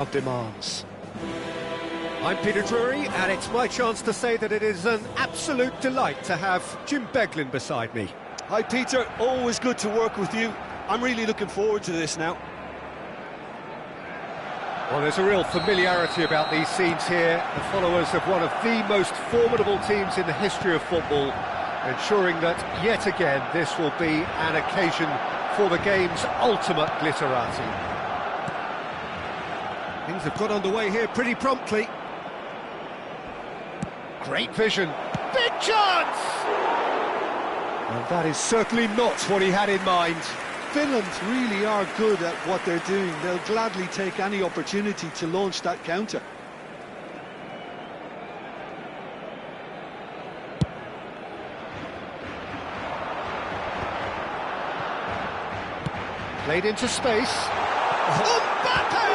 of demands. I'm Peter Drury, and it's my chance to say that it is an absolute delight to have Jim Beglin beside me. Hi Peter, always good to work with you. I'm really looking forward to this now. Well, there's a real familiarity about these scenes here. The followers of one of the most formidable teams in the history of football, ensuring that, yet again, this will be an occasion for the game's ultimate glitterati. Things have got underway here pretty promptly. Great vision. Big chance! And that is certainly not what he had in mind. Finland really are good at what they're doing. They'll gladly take any opportunity to launch that counter. Played into space. Mbappe!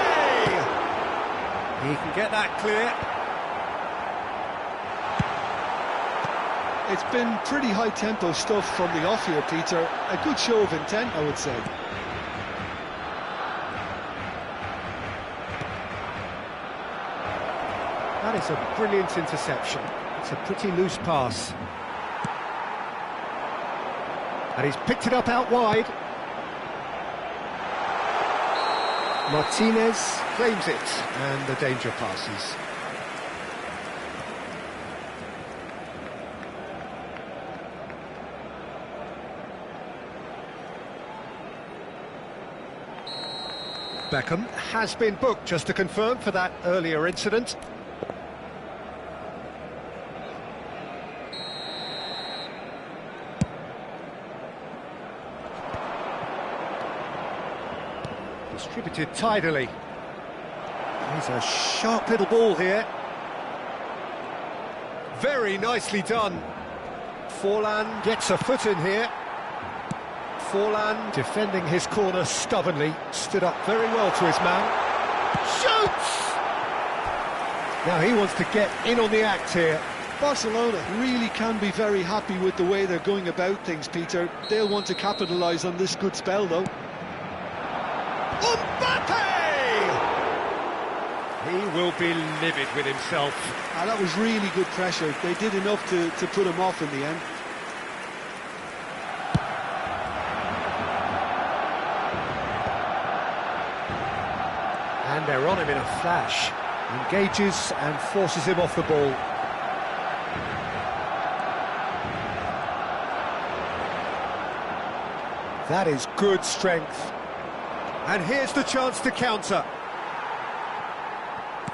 He can get that clear. It's been pretty high-tempo stuff from the off here, Peter. A good show of intent, I would say. That is a brilliant interception. It's a pretty loose pass. And he's picked it up out wide. Martinez claims it, and the danger passes. Beckham has been booked, just to confirm, for that earlier incident. Distributed tidily. There's a sharp little ball here. Very nicely done. Forlan gets a foot in here. Forlan defending his corner stubbornly, stood up very well to his man. Shoots! Now he wants to get in on the act here. Barcelona really can be very happy with the way they're going about things, Peter. They'll want to capitalise on this good spell, though. Mbappe! He will be livid with himself. That was really good pressure. They did enough to put him off in the end. And they're on him in a flash. Engages and forces him off the ball. That is good strength. And here's the chance to counter.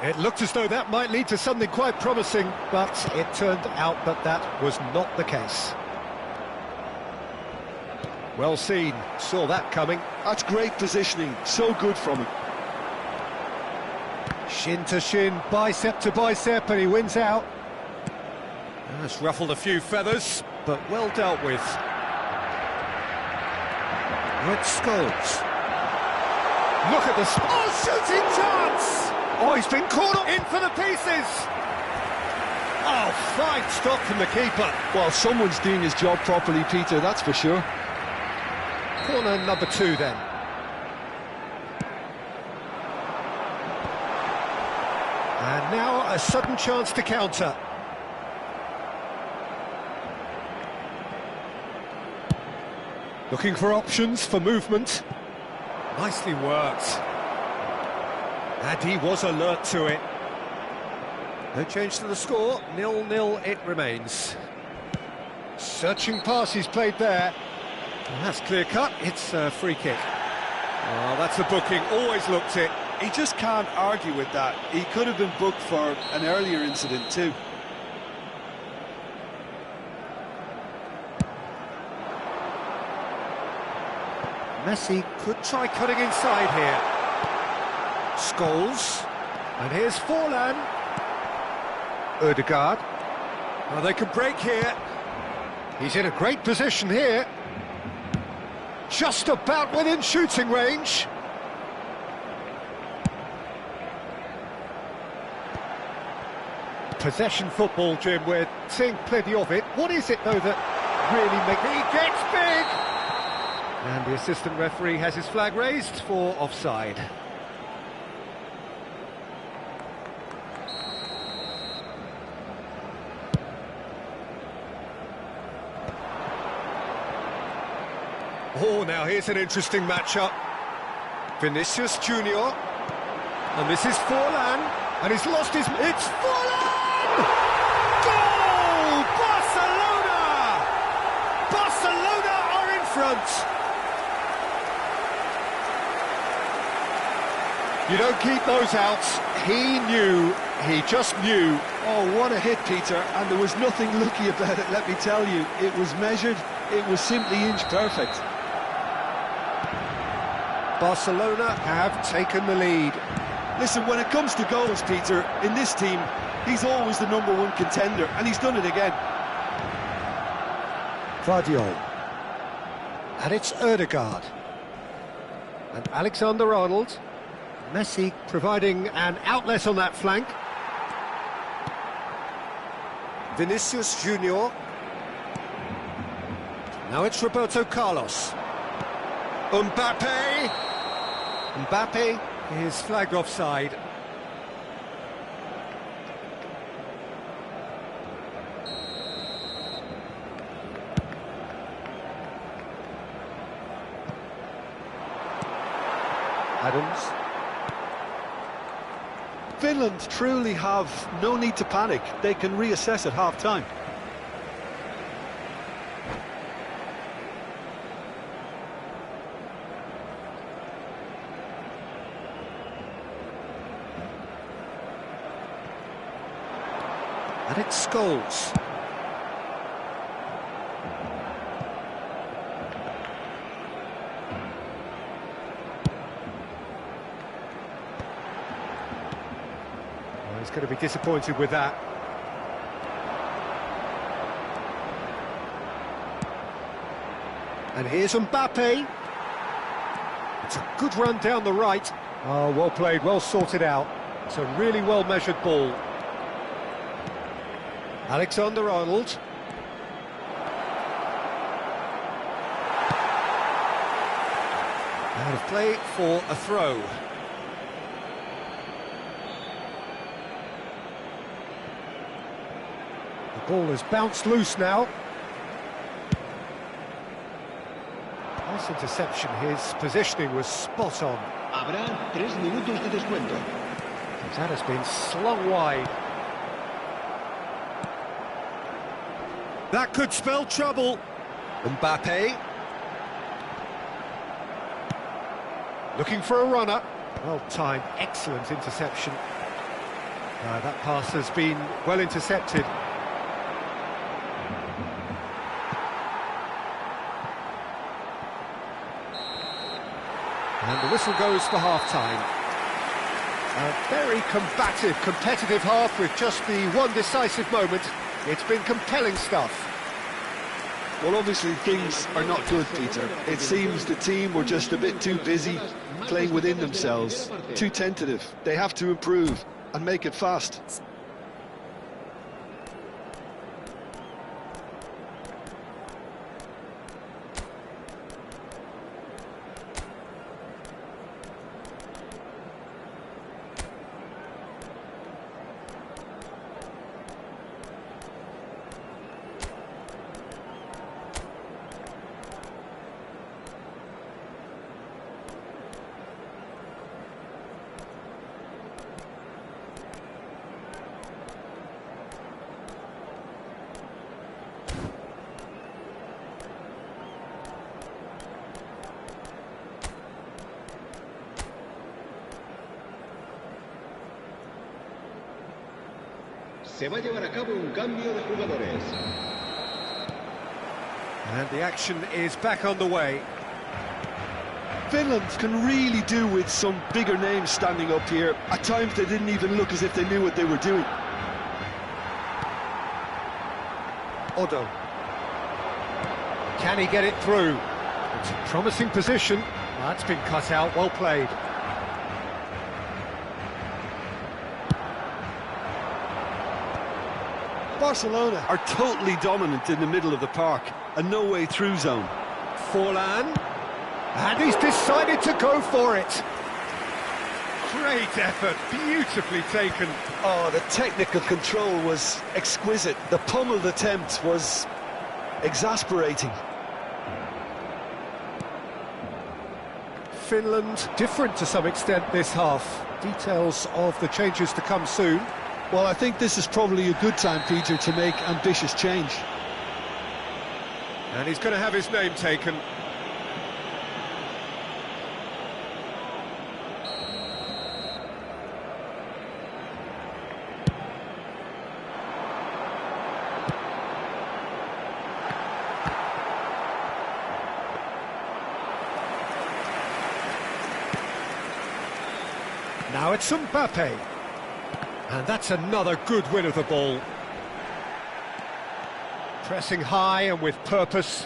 It looked as though that might lead to something quite promising, but it turned out that that was not the case. Well seen, saw that coming. That's great positioning, so good from him. Shin to shin, bicep to bicep, and he wins out. That's ruffled a few feathers, but well dealt with. Red Scholes. Look at this. Oh, shooting chance! Oh, he's been caught up in for the pieces. Oh, fine stop from the keeper. Well, someone's doing his job properly, Peter, that's for sure. Corner number 2 then. And now a sudden chance to counter. Looking for options for movement. Nicely worked. And he was alert to it. No change to the score, 0-0 it remains. Searching pass he's played there. And that's clear cut, it's a free kick. Oh, that's a booking, always looked it. He just can't argue with that. He could have been booked for an earlier incident too. Messi could try cutting inside here. Scholes. And here's Forlan. Ødegaard. Well, they can break here. He's in a great position here. Just about within shooting range. Possession football, Jim, we're seeing plenty of it. What is it, though, that really makes... He gets big! And the assistant referee has his flag raised for offside. Oh, now here's an interesting matchup. Vinicius Junior, and this is Forlan, and he's lost his... It's Forlan! Goal! Barcelona! Barcelona are in front! You don't keep those outs. He just knew. Oh, what a hit, Peter, and there was nothing lucky about it, let me tell you. It was measured, it was simply inch perfect. Barcelona have taken the lead. Listen, when it comes to goals, Peter, in this team, he's always the #1 contender, and he's done it again. Vardiol. And it's Ødegaard. And Alexander-Arnold. Messi providing an outlet on that flank. Vinicius Junior. Now it's Roberto Carlos. Mbappe. Mbappe is flagged offside. Adams. Finland truly have no need to panic. They can reassess at half-time. And it's Scholes. He's going to be disappointed with that. And here's Mbappe. It's a good run down the right. Oh, well played, well sorted out. It's a really well-measured ball. Alexander-Arnold. Out of play for a throw. The ball has bounced loose now. Nice interception, his positioning was spot on. Habrá 3 minutos de descuento. That has been slung wide. That could spell trouble. Mbappe. Looking for a runner. Well timed, excellent interception. That pass has been well intercepted. And the whistle goes for half-time. A very combative, competitive half with just the one decisive moment. It's been compelling stuff. Well, obviously things are not good, Peter. It seems the team were just a bit too busy playing within themselves, too tentative. They have to improve and make it fast. Se va a llevar a cabo un cambio de jugadores. And the action is back on the way. Finland can really do with some bigger names standing up here. At times they didn't even look as if they knew what they were doing. Odo. Can he get it through? It's a promising position. That's been cut out, well played. Barcelona are totally dominant in the middle of the park, a no-way through zone. Forlan, and he's decided to go for it. Great effort, beautifully taken. Oh, the technical control was exquisite. The pummeled attempt was exasperating. Finland different to some extent this half. Details of the changes to come soon. Well, I think this is probably a good time, Peter, to make ambitious change. And he's going to have his name taken. Now it's Mbappe. And that's another good win of the ball. Pressing high and with purpose.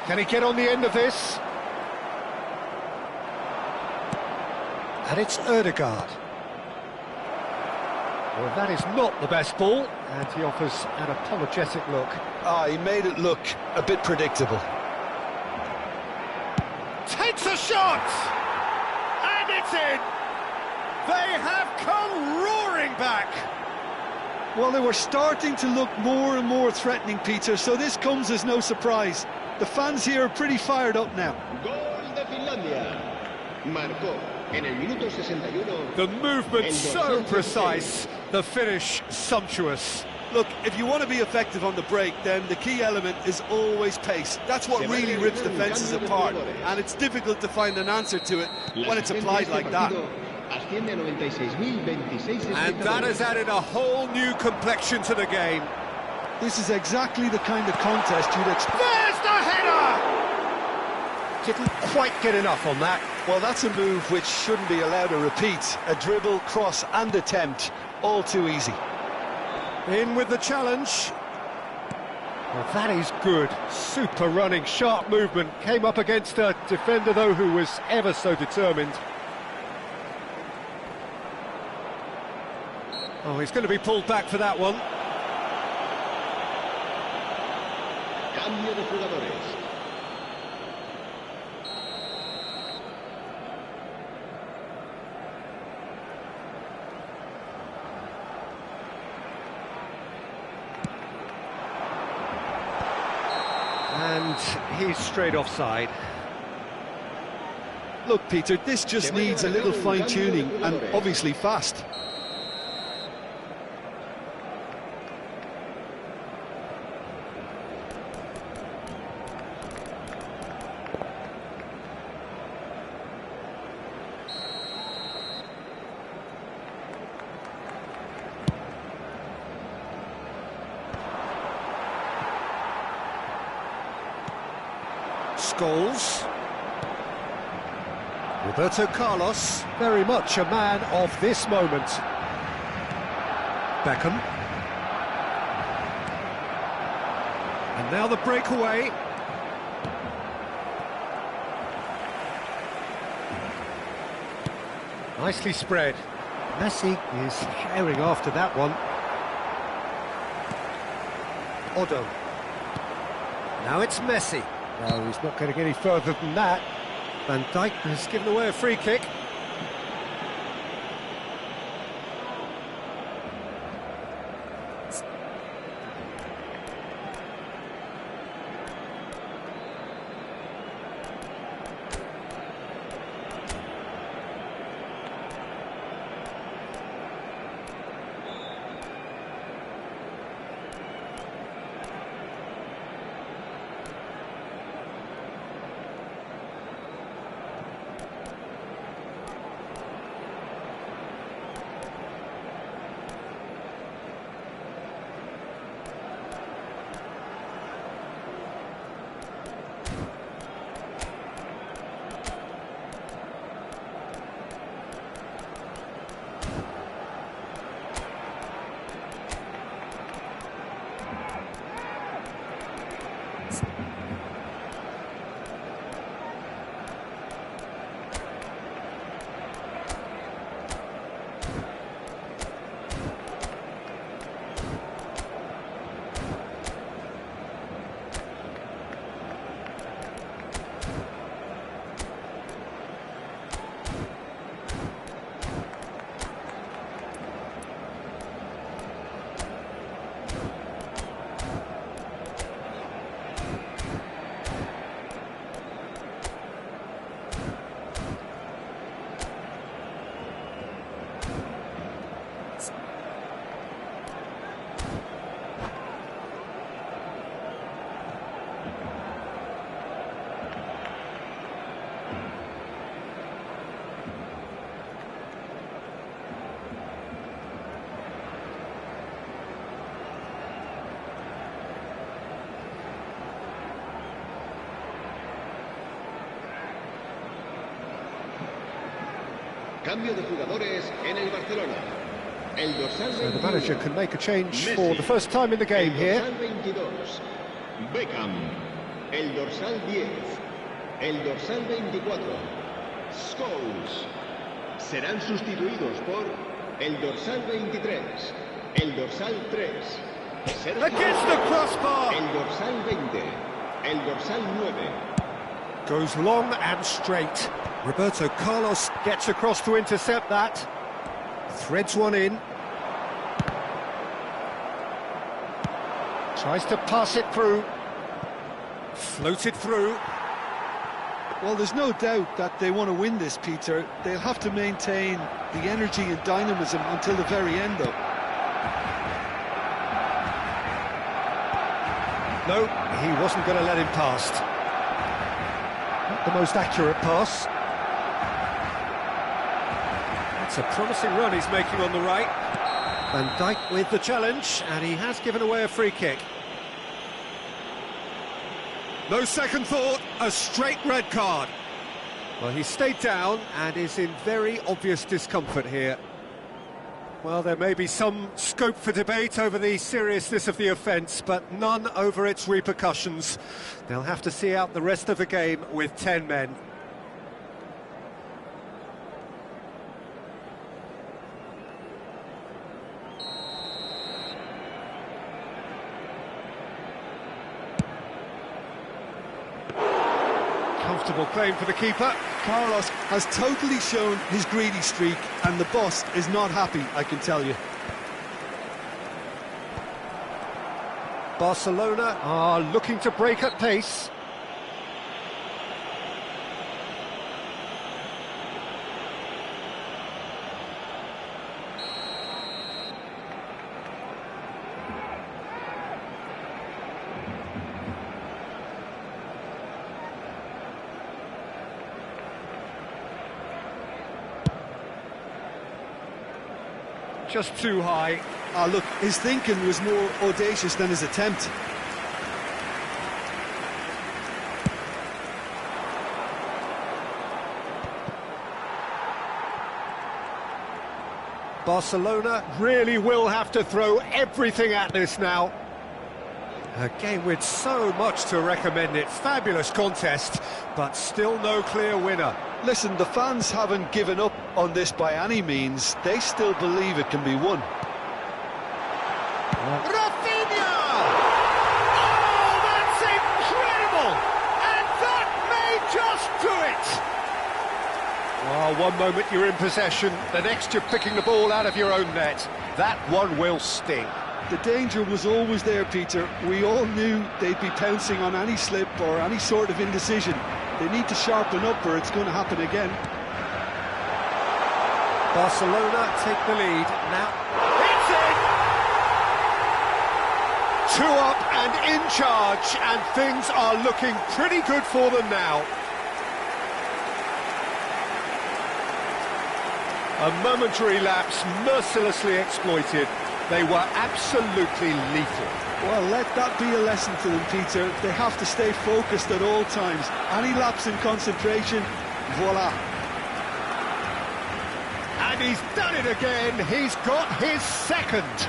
Can he get on the end of this? And it's Ødegaard. Well, that is not the best ball, and he offers an apologetic look. He made it look a bit predictable. Takes a shot! And it's in! They have come roaring back! Well, they were starting to look more and more threatening, Peter, so this comes as no surprise. The fans here are pretty fired up now. Gol de Finlandia. Marcó en el minuto 61. The movement so precise, the finish sumptuous. Look, if you want to be effective on the break, then the key element is always pace. That's what really rips defences apart, and it's difficult to find an answer to it when it's applied like that. And that has added a whole new complexion to the game. This is exactly the kind of contest you'd expect. There's the header! Didn't quite get enough on that. Well, that's a move which shouldn't be allowed to repeat. A dribble, cross and attempt, all too easy. In with the challenge. Well, that is good. Super running, sharp movement. Came up against a defender, though, who was ever so determined. Oh, he's going to be pulled back for that one. Cambio de jugadores. And he's straight offside. Look, Peter, this just needs a little fine-tuning and obviously fast. Scholes. Roberto Carlos, very much a man of this moment. Beckham. And now the breakaway. Nicely spread. Messi is herring after that one. Odo. Now it's Messi. No, he's not going to get any further than that. Van Dijk has given away a free kick. Cambio de jugadores en el Barcelona. El dorsal So the 21, manager can make a change Messi. for the first time in the game El here. dorsal 22, Beckham. El dorsal 10. El dorsal 24, Scholes. Serán sustituidos por el dorsal 23, el dorsal 3, Sergio Against the crossbar! el dorsal 20, el dorsal 9. Goes long and straight. Roberto Carlos gets across to intercept that. Threads one in. Tries to pass it through. Floated through. Well, there's no doubt that they want to win this, Peter. They'll have to maintain the energy and dynamism until the very end, though. No, he wasn't going to let him past. Not the most accurate pass. It's a promising run he's making on the right. Van Dijk with the challenge, and he has given away a free kick. No second thought, a straight red card. Well, he stayed down and is in very obvious discomfort here. Well, there may be some scope for debate over the seriousness of the offence, but none over its repercussions. They'll have to see out the rest of the game with 10 men. Comfortable claim for the keeper. Carlos has totally shown his greedy streak, and the boss is not happy, I can tell you. Barcelona are looking to break at pace. Just too high. Ah, look, his thinking was more audacious than his attempt. Barcelona really will have to throw everything at this now. A game with so much to recommend it. Fabulous contest, but still no clear winner. Listen, the fans haven't given up on this by any means. They still believe it can be won. Rafinha! Oh, that's incredible! And that may just do it! Oh, one moment you're in possession, the next you're picking the ball out of your own net. That one will sting. The danger was always there, Peter. We all knew they'd be pouncing on any slip or any sort of indecision. They need to sharpen up or it's going to happen again. Barcelona take the lead. Now, it's in! 2 up and in charge, and things are looking pretty good for them now. A momentary lapse mercilessly exploited. They were absolutely lethal. Well, let that be a lesson to them, Peter. They have to stay focused at all times. Any lapse in concentration, voila. And he's done it again. He's got his second.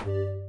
Peter.